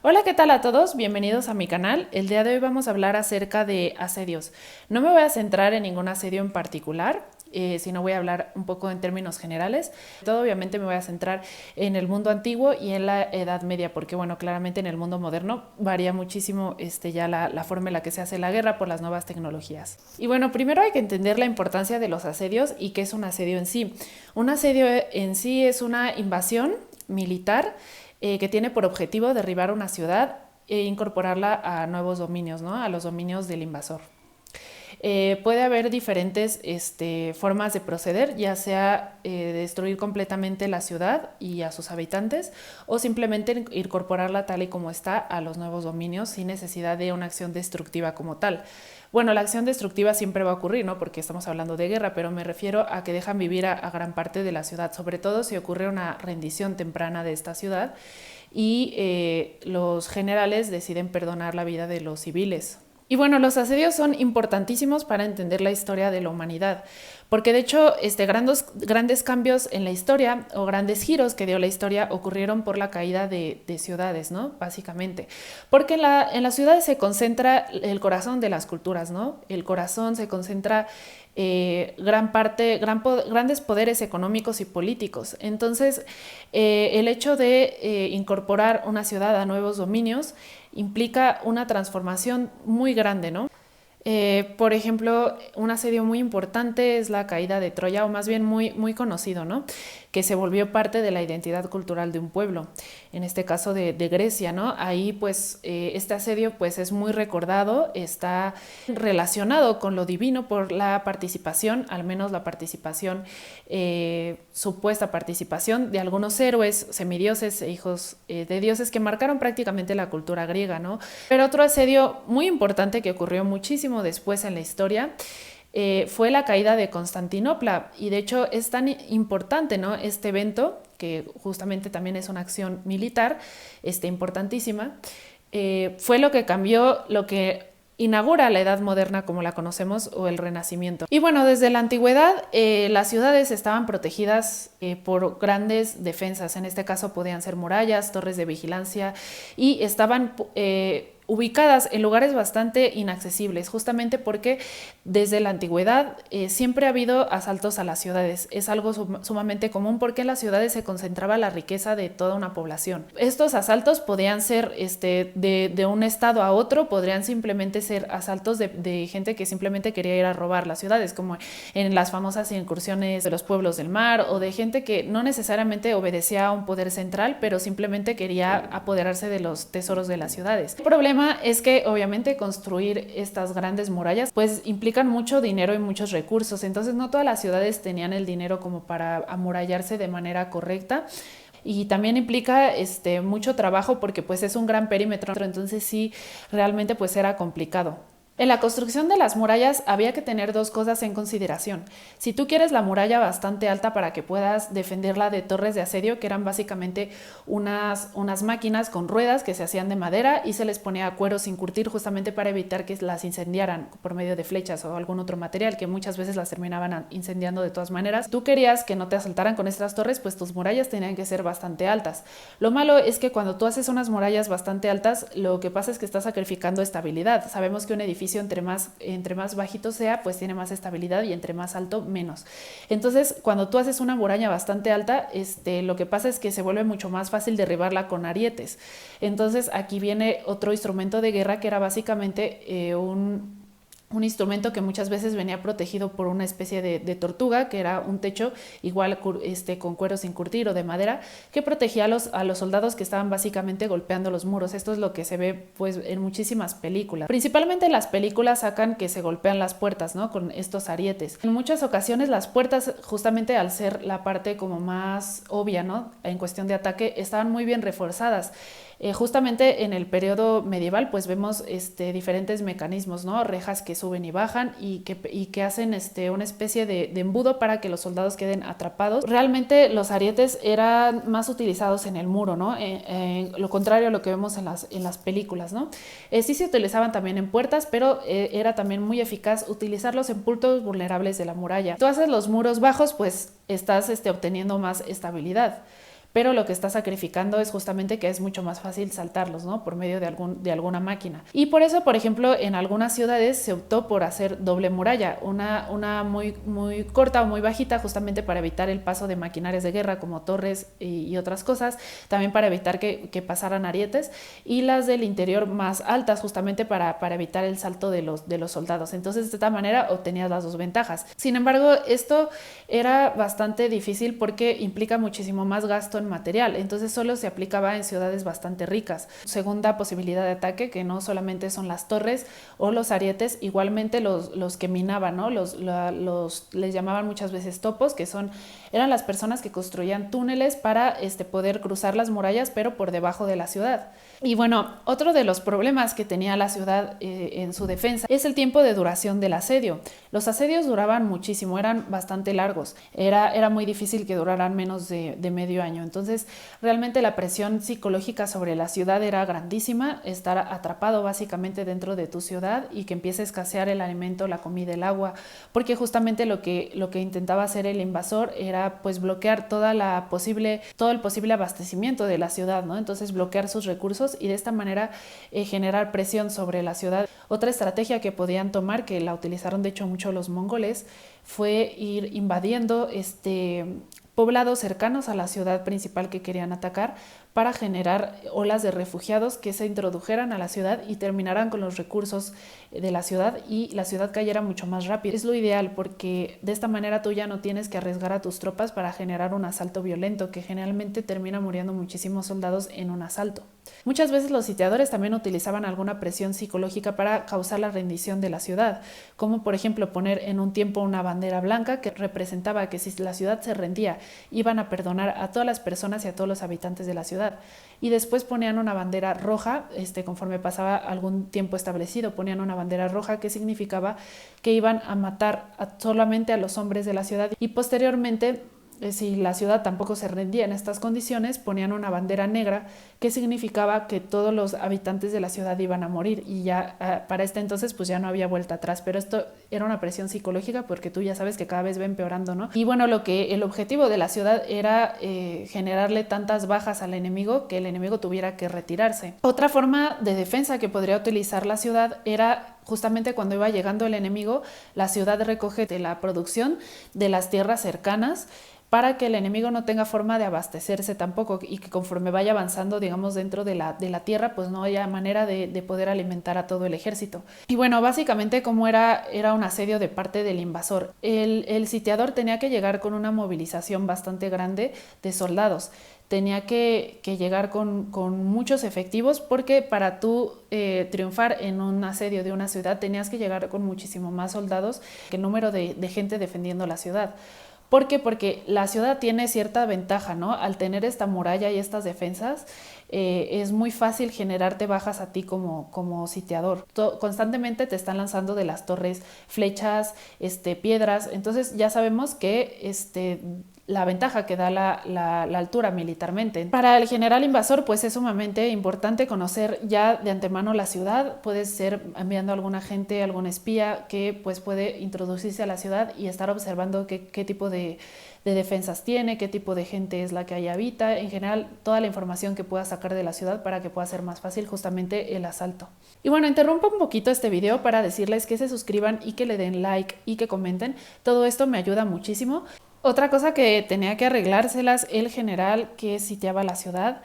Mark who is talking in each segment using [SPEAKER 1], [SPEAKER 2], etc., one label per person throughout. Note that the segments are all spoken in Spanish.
[SPEAKER 1] Hola, ¿qué tal a todos? Bienvenidos a mi canal. El día de hoy vamos a hablar acerca de asedios. No me voy a centrar en ningún asedio en particular, sino voy a hablar un poco en términos generales. Todo obviamente me voy a centrar en el mundo antiguo y en la Edad Media, porque bueno, claramente en el mundo moderno varía muchísimo ya la forma en la que se hace la guerra por las nuevas tecnologías. Y bueno, primero hay que entender la importancia de los asedios y qué es un asedio en sí. Un asedio en sí es una invasión militar que tiene por objetivo derribar una ciudad e incorporarla a nuevos dominios, ¿no? A los dominios del invasor. Puede haber diferentes formas de proceder, ya sea destruir completamente la ciudad y a sus habitantes o simplemente incorporarla tal y como está a los nuevos dominios sin necesidad de una acción destructiva como tal. Bueno, la acción destructiva siempre va a ocurrir, ¿no? Porque estamos hablando de guerra, pero me refiero a que dejan vivir a gran parte de la ciudad, sobre todo si ocurre una rendición temprana de esta ciudad y los generales deciden perdonar la vida de los civiles. Y bueno, los asedios son importantísimos para entender la historia de la humanidad, porque de hecho grandes cambios en la historia o grandes giros que dio la historia ocurrieron por la caída de ciudades, ¿no? Básicamente, porque en las ciudades se concentra el corazón de las culturas, ¿no? El corazón se concentra grandes poderes económicos y políticos. Entonces, el hecho de incorporar una ciudad a nuevos dominios implica una transformación muy grande, ¿no? Por ejemplo, un asedio muy importante es la caída de Troya, o más bien muy conocido, ¿no? Que se volvió parte de la identidad cultural de un pueblo, en este caso de Grecia, ¿no? Ahí pues este asedio pues es muy recordado, está relacionado con lo divino por la participación, al menos la participación, supuesta participación de algunos héroes, semidioses e hijos de dioses que marcaron prácticamente la cultura griega, ¿no? Pero otro asedio muy importante que ocurrió muchísimo después en la historia fue la caída de Constantinopla, y de hecho es tan importante, ¿no? Este evento, que justamente también es una acción militar importantísima, fue lo que cambió, lo que inaugura la Edad Moderna como la conocemos, o el Renacimiento. Y bueno, desde la antigüedad las ciudades estaban protegidas por grandes defensas. En este caso podían ser murallas, torres de vigilancia, y estaban ubicadas en lugares bastante inaccesibles, justamente porque desde la antigüedad siempre ha habido asaltos a las ciudades. Es algo sumamente común porque en las ciudades se concentraba la riqueza de toda una población. Estos asaltos podían ser de un estado a otro, podrían simplemente ser asaltos de gente que simplemente quería ir a robar las ciudades, como en las famosas incursiones de los pueblos del mar, o de gente que no necesariamente obedecía a un poder central, pero simplemente quería apoderarse de los tesoros de las ciudades. El problema es que obviamente construir estas grandes murallas pues implican mucho dinero y muchos recursos, entonces no todas las ciudades tenían el dinero como para amurallarse de manera correcta. Y también implica mucho trabajo porque pues es un gran perímetro, entonces sí, realmente pues era complicado. En la construcción de las murallas había que tener dos cosas en consideración. Si tú quieres la muralla bastante alta para que puedas defenderla de torres de asedio, que eran básicamente unas máquinas con ruedas que se hacían de madera y se les ponía cuero sin curtir justamente para evitar que las incendiaran por medio de flechas o algún otro material, que muchas veces las terminaban incendiando de todas maneras. Si tú querías que no te asaltaran con estas torres, pues tus murallas tenían que ser bastante altas. Lo malo es que cuando tú haces unas murallas bastante altas, lo que pasa es que estás sacrificando estabilidad. Sabemos que un edificio entre más bajito sea, pues tiene más estabilidad, y entre más alto, menos. Entonces, cuando tú haces una muralla bastante alta, lo que pasa es que se vuelve mucho más fácil derribarla con arietes. Entonces, aquí viene otro instrumento de guerra que era básicamente un instrumento que muchas veces venía protegido por una especie de tortuga, que era un techo igual con cuero sin curtir o de madera, que protegía a los soldados que estaban básicamente golpeando los muros. Esto es lo que se ve pues en muchísimas películas. Principalmente las películas sacan que se golpean las puertas, ¿no? Con estos arietes. En muchas ocasiones las puertas, justamente al ser la parte como más obvia, ¿no? En cuestión de ataque, estaban muy bien reforzadas. Justamente en el periodo medieval pues vemos diferentes mecanismos, ¿no? Rejas que suben y bajan y que hacen una especie de embudo para que los soldados queden atrapados. Realmente los arietes eran más utilizados en el muro, ¿no? Lo contrario a lo que vemos en las películas, ¿no? Sí se utilizaban también en puertas, pero era también muy eficaz utilizarlos en puntos vulnerables de la muralla. Tú haces los muros bajos, pues estás obteniendo más estabilidad. pero lo que está sacrificando es justamente que es mucho más fácil saltarlos, ¿no? Por medio de alguna máquina. Y por eso, por ejemplo, en algunas ciudades se optó por hacer doble muralla, una muy, muy corta o muy bajita, justamente para evitar el paso de maquinarias de guerra como torres y otras cosas, también para evitar que pasaran arietes, y las del interior más altas, justamente para evitar el salto de los soldados. Entonces, de esta manera obtenías las dos ventajas. Sin embargo, esto era bastante difícil porque implica muchísimo más gasto en material, entonces solo se aplicaba en ciudades bastante ricas. Segunda posibilidad de ataque, que no solamente son las torres o los arietes, igualmente los que minaban, ¿no? Les llamaban muchas veces topos, que eran las personas que construían túneles para poder cruzar las murallas, pero por debajo de la ciudad. Y bueno, otro de los problemas que tenía la ciudad en su defensa es el tiempo de duración del asedio. Los asedios duraban muchísimo, eran bastante largos, era muy difícil que duraran menos de medio año. Entonces, realmente la presión psicológica sobre la ciudad era grandísima, estar atrapado básicamente dentro de tu ciudad y que empiece a escasear el alimento, la comida, el agua, porque justamente lo que intentaba hacer el invasor era pues bloquear todo el posible abastecimiento de la ciudad, ¿no? Entonces bloquear sus recursos y de esta manera generar presión sobre la ciudad. Otra estrategia que podían tomar, que la utilizaron de hecho mucho los mongoles, fue ir invadiendo poblados cercanos a la ciudad principal que querían atacar para generar olas de refugiados que se introdujeran a la ciudad y terminaran con los recursos de la ciudad y la ciudad cayera mucho más rápido. Es lo ideal porque de esta manera tú ya no tienes que arriesgar a tus tropas para generar un asalto violento, que generalmente termina muriendo muchísimos soldados en un asalto. Muchas veces los sitiadores también utilizaban alguna presión psicológica para causar la rendición de la ciudad, como por ejemplo poner en un tiempo una bandera blanca que representaba que si la ciudad se rendía iban a perdonar a todas las personas y a todos los habitantes de la ciudad. Y después ponían una bandera roja, conforme pasaba algún tiempo establecido, ponían una bandera roja que significaba que iban a matar solamente a los hombres de la ciudad, y posteriormente, si la ciudad tampoco se rendía en estas condiciones, ponían una bandera negra que significaba que todos los habitantes de la ciudad iban a morir, y ya para este entonces pues ya no había vuelta atrás. Pero esto era una presión psicológica porque tú ya sabes que cada vez va empeorando, ¿no? Y bueno, el objetivo de la ciudad era generarle tantas bajas al enemigo que el enemigo tuviera que retirarse. Otra forma de defensa que podría utilizar la ciudad era justamente cuando iba llegando el enemigo, la ciudad recoge de la producción de las tierras cercanas para que el enemigo no tenga forma de abastecerse tampoco, y que conforme vaya avanzando, digamos, dentro de la tierra, pues no haya manera de poder alimentar a todo el ejército. Y bueno, básicamente como era un asedio de parte del invasor, el sitiador tenía que llegar con una movilización bastante grande de soldados. Tenía que llegar con muchos efectivos, porque para tú triunfar en un asedio de una ciudad tenías que llegar con muchísimo más soldados que el número de gente defendiendo la ciudad. ¿Por qué? Porque la ciudad tiene cierta ventaja, ¿no? Al tener esta muralla y estas defensas, es muy fácil generarte bajas a ti como sitiador. Constantemente te están lanzando de las torres flechas, piedras. Entonces ya sabemos que la ventaja que da la altura militarmente. Para el general invasor, pues es sumamente importante conocer ya de antemano la ciudad. Puede ser enviando a alguna gente, algún espía que pues puede introducirse a la ciudad y estar observando qué tipo de defensas tiene, qué tipo de gente es la que ahí habita, en general toda la información que pueda sacar de la ciudad para que pueda ser más fácil justamente el asalto. Y bueno, interrumpo un poquito este video para decirles que se suscriban y que le den like y que comenten. Todo esto me ayuda muchísimo. Otra cosa que tenía que arreglárselas el general que sitiaba la ciudad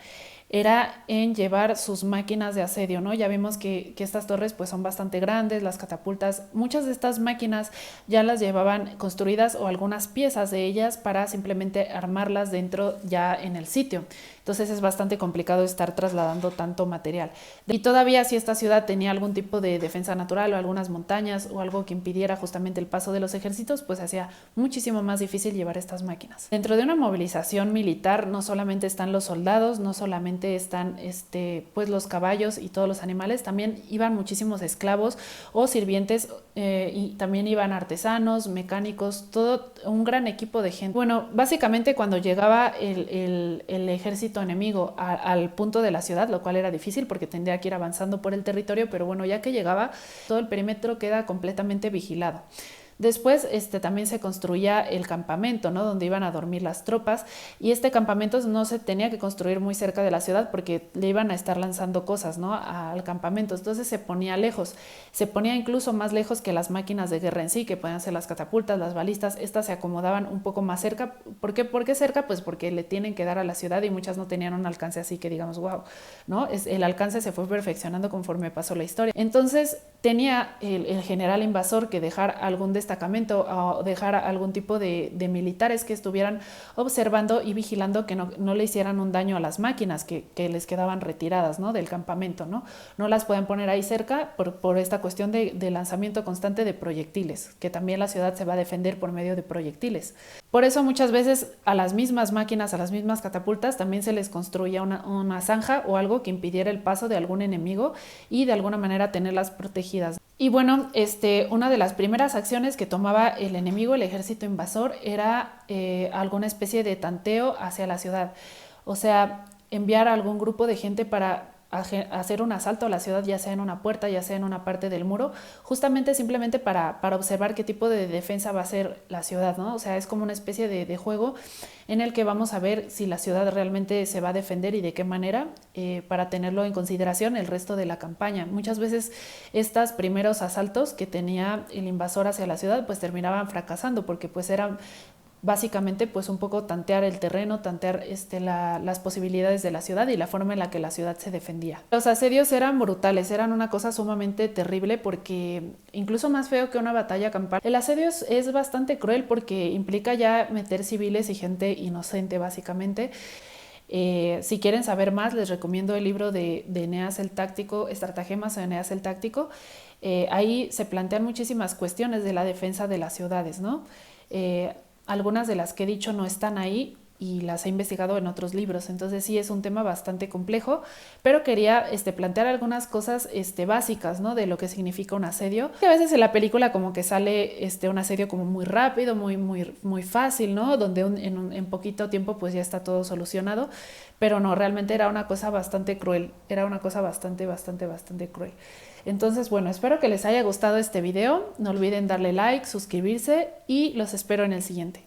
[SPEAKER 1] era en llevar sus máquinas de asedio, ¿no? Ya vimos que estas torres pues son bastante grandes, las catapultas, muchas de estas máquinas ya las llevaban construidas o algunas piezas de ellas para simplemente armarlas dentro ya en el sitio. Entonces es bastante complicado estar trasladando tanto material. Y todavía si esta ciudad tenía algún tipo de defensa natural o algunas montañas o algo que impidiera justamente el paso de los ejércitos, pues hacía muchísimo más difícil llevar estas máquinas. Dentro de una movilización militar no solamente están los soldados, no solamente están pues los caballos y todos los animales, también iban muchísimos esclavos o sirvientes, y también iban artesanos, mecánicos, todo un gran equipo de gente. Bueno, básicamente cuando llegaba el ejército enemigo al punto de la ciudad, lo cual era difícil porque tendría que ir avanzando por el territorio, pero bueno, ya que llegaba, todo el perímetro queda completamente vigilado. Después también se construía el campamento, ¿no? Donde iban a dormir las tropas, y este campamento no se tenía que construir muy cerca de la ciudad porque le iban a estar lanzando cosas, ¿no? Al campamento. Entonces se ponía lejos, se ponía incluso más lejos que las máquinas de guerra en sí, que podían ser las catapultas, las balistas. Estas se acomodaban un poco más cerca. ¿Por qué cerca? Pues porque le tienen que dar a la ciudad y muchas no tenían un alcance así que digamos, wow, ¿no? El alcance se fue perfeccionando conforme pasó la historia. Entonces tenía el general invasor que dejar algún destacamento o dejar algún tipo de militares que estuvieran observando y vigilando que no le hicieran un daño a las máquinas que les quedaban retiradas, ¿no? Del campamento, ¿no? No las pueden poner ahí cerca por esta cuestión de lanzamiento constante de proyectiles, que también la ciudad se va a defender por medio de proyectiles. Por eso muchas veces a las mismas máquinas, a las mismas catapultas, también se les construía una zanja o algo que impidiera el paso de algún enemigo y de alguna manera tenerlas protegidas. Y bueno, una de las primeras acciones que tomaba el enemigo, el ejército invasor, era alguna especie de tanteo hacia la ciudad. O sea, enviar a algún grupo de gente para hacer un asalto a la ciudad, ya sea en una puerta, ya sea en una parte del muro, justamente simplemente para observar qué tipo de defensa va a ser la ciudad, ¿no? O sea, es como una especie de juego en el que vamos a ver si la ciudad realmente se va a defender y de qué manera, para tenerlo en consideración el resto de la campaña. Muchas veces estos primeros asaltos que tenía el invasor hacia la ciudad pues terminaban fracasando porque pues eran básicamente pues un poco tantear el terreno, tantear las posibilidades de la ciudad y la forma en la que la ciudad se defendía. Los asedios eran brutales, eran una cosa sumamente terrible porque incluso más feo que una batalla campal. El asedio es bastante cruel porque implica ya meter civiles y gente inocente básicamente. Si quieren saber más, les recomiendo el libro de Eneas el Táctico, Estratagemas de Eneas el Táctico. Ahí se plantean muchísimas cuestiones de la defensa de las ciudades, ¿no? Algunas de las que he dicho no están ahí y las he investigado en otros libros, entonces sí es un tema bastante complejo, pero quería plantear algunas cosas básicas, ¿no? De lo que significa un asedio. A veces en la película como que sale un asedio como muy rápido, muy fácil, ¿no? Donde en poquito tiempo pues ya está todo solucionado, pero no, realmente era una cosa bastante cruel, era una cosa bastante cruel. Entonces, bueno, espero que les haya gustado este video. No olviden darle like, suscribirse y los espero en el siguiente.